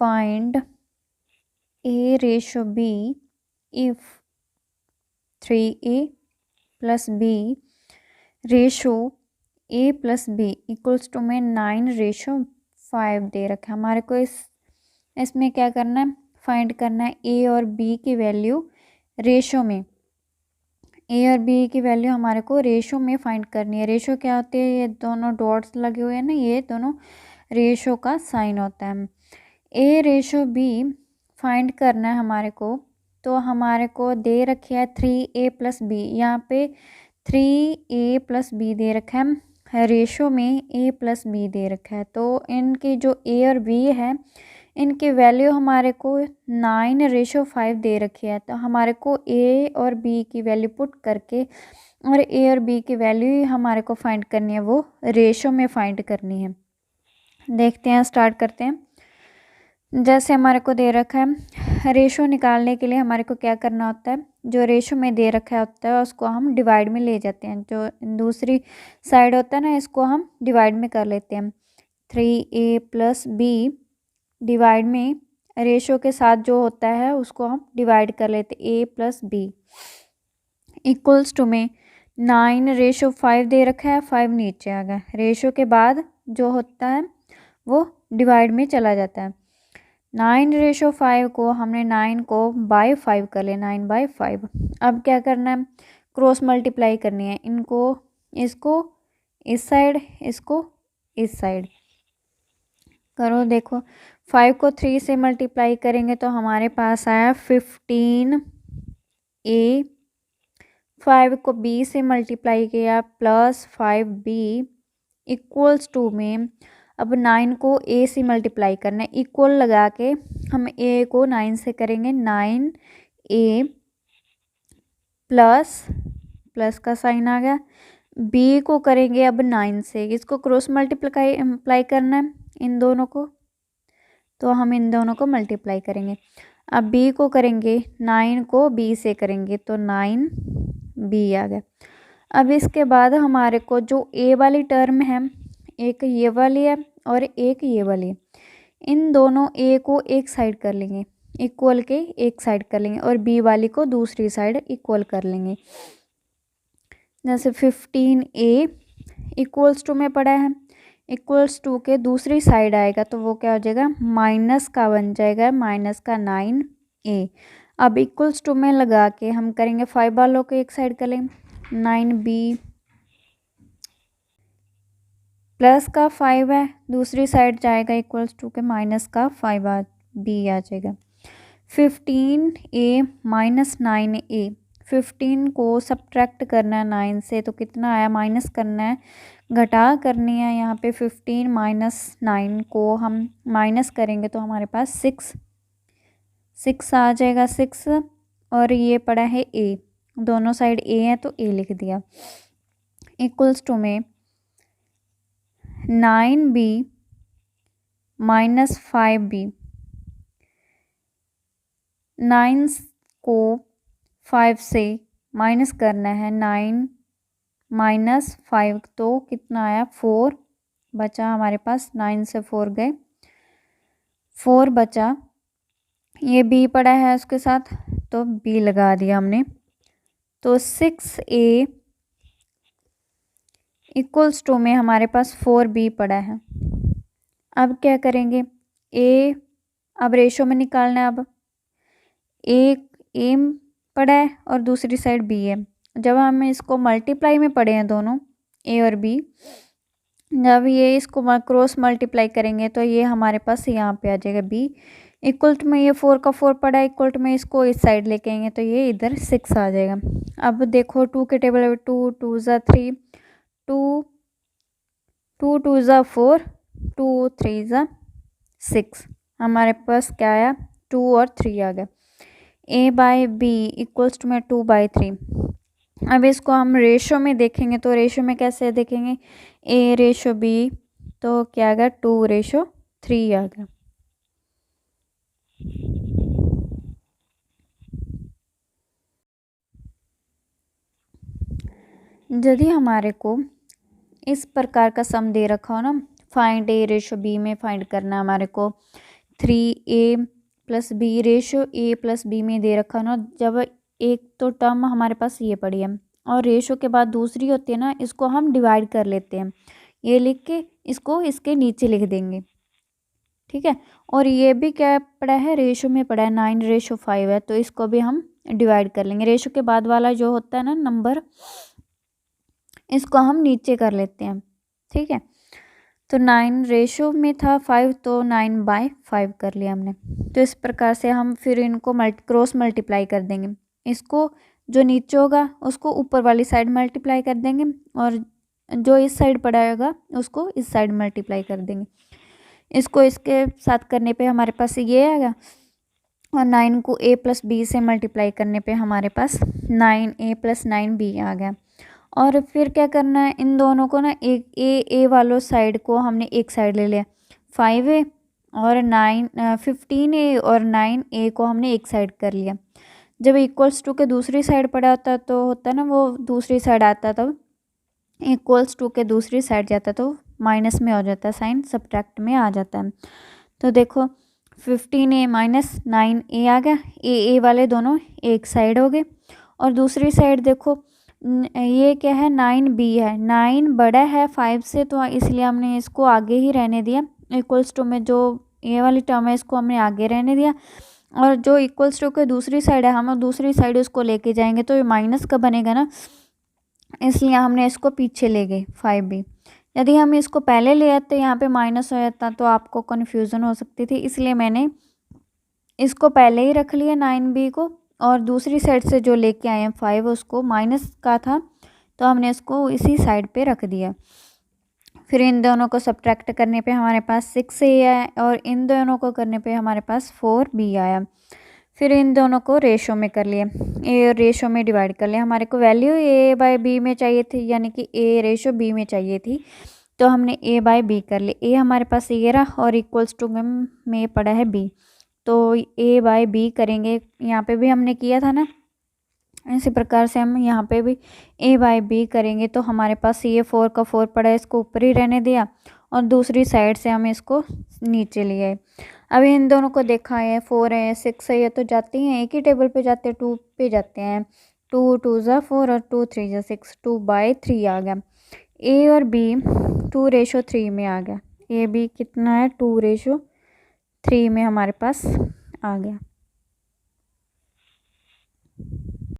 find A ratio B if 3A plus B ratio A plus B equals to में 9:5 दे रखा है हमारे को। इसमें क्या करना है, फाइंड करना है A और B की वैल्यू रेशो में। A और B की वैल्यू हमारे को रेशो में फाइंड करनी है। रेशो क्या होती है, ये दोनों डॉट्स लगे हुए हैं ना, ये दोनों रेशो का साइन होता है। A रेशो B फाइंड करना है हमारे को, तो हमारे को दे रखे है 3A plus B। यहाँ पे 3A plus B दे रखा है, रेशो में A plus B दे रखा है। तो इनकी जो A और B है इनकी वैल्यू हमारे को 9:5 दे रखी है। तो हमारे को A और B की वैल्यू पुट करके और A और B की वैल्यू हमारे को फाइंड करनी है, वो रेशो में फाइंड करनी है। देखते हैं, स्टार्ट करते हैं। जैसे हमारे को दे रखा है, रेशो निकालने के लिए हमारे को क्या करना होता है, जो रेशो में दे रखा होता है उसको हम डिवाइड में ले जाते हैं। जो दूसरी साइड होता है ना, इसको हम डिवाइड में कर लेते हैं। 3A plus B डिवाइड में रेशो के साथ जो होता है उसको हम डिवाइड कर लेते हैं। A plus B equals to में 9:5 दे रखा है, 5 नीचे आ गया। रेशो के बाद जो होता है वो डिवाइड में चला जाता है। 9:5 को हमने 9 को बाय 5 कर लिया, 9/5। अब क्या करना है, क्रॉस मल्टीप्लाई करनी है इनको, इसको इस साइड, इसको इस साइड करो। देखो 5 को 3 से मल्टीप्लाई करेंगे तो हमारे पास आया 15A। 5 को B से मल्टीप्लाई किया प्लस 5B इक्वल्स टू में अब 9 को A से मल्टीप्लाई करना है। इक्वल लगा के हम A को 9 से करेंगे, 9A प्लस का साइन आ गया। B को करेंगे अब 9 से, इसको क्रॉस मल्टीप्लाई करना है इन दोनों को, तो हम इन दोनों को मल्टीप्लाई करेंगे। अब B को करेंगे, 9 को B से करेंगे तो 9B आ गया। अब इसके बाद हमारे को जो A वाली टर्म है, एक ये वाली है और एक ये वाली है, इन दोनों A को एक साइड कर लेंगे, इक्वल के एक साइड कर लेंगे और B वाली को दूसरी साइड इक्वल कर लेंगे। जैसे 15A इक्वल्स टू में पड़ा है, इक्वल्स टू के दूसरी साइड आएगा तो वो क्या हो जाएगा, माइनस का बन जाएगा, माइनस का 9A। अब इक्वल्स टू में लगा के हम करेंगे 5 वालों को एक साइड कर लेंगे, 9B प्लस का 5 है, दूसरी साइड जाएगा इक्वल्स टू के माइनस का 5B आ जाएगा। 15A माइनस 9A, 15 को सब्ट्रैक्ट करना है 9 से तो कितना आया, माइनस करना है, घटा करनी है। यहाँ पे 15 माइनस 9 को हम माइनस करेंगे तो हमारे पास 6 आ जाएगा, 6। और ये पड़ा है A, दोनों साइड A है तो A लिख दिया। इक्वल्स टू में 9B माइनस 5B, 9 को 5 से माइनस करना है, 9 माइनस 5 तो कितना आया, 4 बचा हमारे पास, 9 से 4 गए, 4 बचा। ये B पड़ा है उसके साथ तो B लगा दिया हमने, तो 6A इक्वल्स टू में हमारे पास 4B पड़ा है। अब क्या करेंगे, A अब रेशो में निकालना है। अब A पड़ा है और दूसरी साइड B है। जब हम इसको मल्टीप्लाई में पड़े हैं दोनों A और B, जब ये इसको क्रॉस मल्टीप्लाई करेंगे तो ये हमारे पास यहाँ पे आ जाएगा B इक्वल टू में, ये 4 का 4 पड़ा है, इक्वल टू में इसको इस साइड लेके आएंगे तो ये इधर 6 आ जाएगा। अब देखो 2 के टेबल में 2 2 ज़ा 3, 2 2 2 ज़ा 4, 2 3 ज़ा 6, हमारे पास क्या आया, 2 और 3 आ गया। A/B इक्वल्स टू में 2/3। अब इसको हम रेशो में देखेंगे तो रेशो में कैसे देखेंगे, A/B तो क्या आ गया, 2/3 आ गया। यदि हमारे को इस प्रकार का सम दे रखा हो ना, फाइंड A/B में फाइंड करना है हमारे को 3a+b रेशो a+b में दे रखा ना, जब एक तो टर्म हमारे पास ये पड़ी है और रेशो के बाद दूसरी होती है ना, इसको हम डिवाइड कर लेते हैं, ये लिख के इसको इसके नीचे लिख देंगे, ठीक है। और ये भी क्या पड़ा है, रेशो में पड़ा है, 9:5 है, तो इसको भी हम डिवाइड कर लेंगे। रेशो के बाद वाला जो होता है ना नंबर, इसको हम नीचे कर लेते हैं, ठीक है। तो 9 रेशो में था 5, तो 9/5 कर लिया हमने। तो इस प्रकार से हम फिर इनको क्रॉस मल्टीप्लाई कर देंगे, इसको जो नीचे होगा उसको ऊपर वाली साइड मल्टीप्लाई कर देंगे और जो इस साइड पड़ा होगा उसको इस साइड मल्टीप्लाई कर देंगे। इसको इसके साथ करने पे हमारे पास ये आएगा और 9 को a+b से मल्टीप्लाई करने पे हमारे पास 9a + 9b आ गया। और फिर क्या करना है, इन दोनों को ना एक ए वालों साइड को हमने एक साइड ले लिया, 5a और 15a और 9a को हमने एक साइड कर लिया। जब =2 के दूसरी साइड पड़ा होता तो होता है ना, वो दूसरी साइड आता तो =2 के दूसरी साइड जाता तो माइनस में हो जाता है, साइन सब्ट्रैक्ट में आ जाता है। तो देखो 15a - 9a आ गया, ए वाले दोनों एक साइड हो गए। और दूसरी साइड देखो ये क्या है, 9b है, 9 बड़ा है 5 से, तो इसलिए हमने इसको आगे ही रहने दिया। =2 में जो ये वाली टर्म है इसको हमने आगे रहने दिया, और जो =2 के दूसरी साइड है हम दूसरी साइड उसको लेके जाएंगे तो ये माइनस का बनेगा ना, इसलिए हमने इसको पीछे ले गए 5b। यदि हम इसको पहले ले आते यहाँ पे माइनस हो जाता तो आपको कन्फ्यूज़न हो सकती थी, इसलिए मैंने इसको पहले ही रख लिया 9b को, और दूसरी साइड से जो लेके आए हैं 5 उसको माइनस का था तो हमने इसको इसी साइड पे रख दिया। फिर इन दोनों को सब्ट्रैक्ट करने पे हमारे पास 6a आया और इन दोनों को करने पे हमारे पास 4b आया। फिर इन दोनों को रेशो में कर लिया, ए रेशो में डिवाइड कर लिया। हमारे को वैल्यू a/b में चाहिए थी, यानी कि a/b में चाहिए थी, तो हमने a/b कर ली। a हमारे पास ये रहा और =2 में पड़ा है b, तो a/b करेंगे। यहाँ पे भी हमने किया था ना, इसी प्रकार से हम यहाँ पे भी a/b करेंगे। तो हमारे पास ये 4 का 4 पड़ा है, इसको ऊपर ही रहने दिया और दूसरी साइड से हम इसको नीचे ले आए। अभी इन दोनों को देखा है, 4 है 6 है, ये तो जाते हैं एक ही टेबल पे जाते हैं, 2 पे जाते हैं। 2 × 2 = 4 और 2 × 3 = 6, 2/3 आ गया। a और b 2:3 में आ गया, a b कितना है 2:3 में हमारे पास आ गया।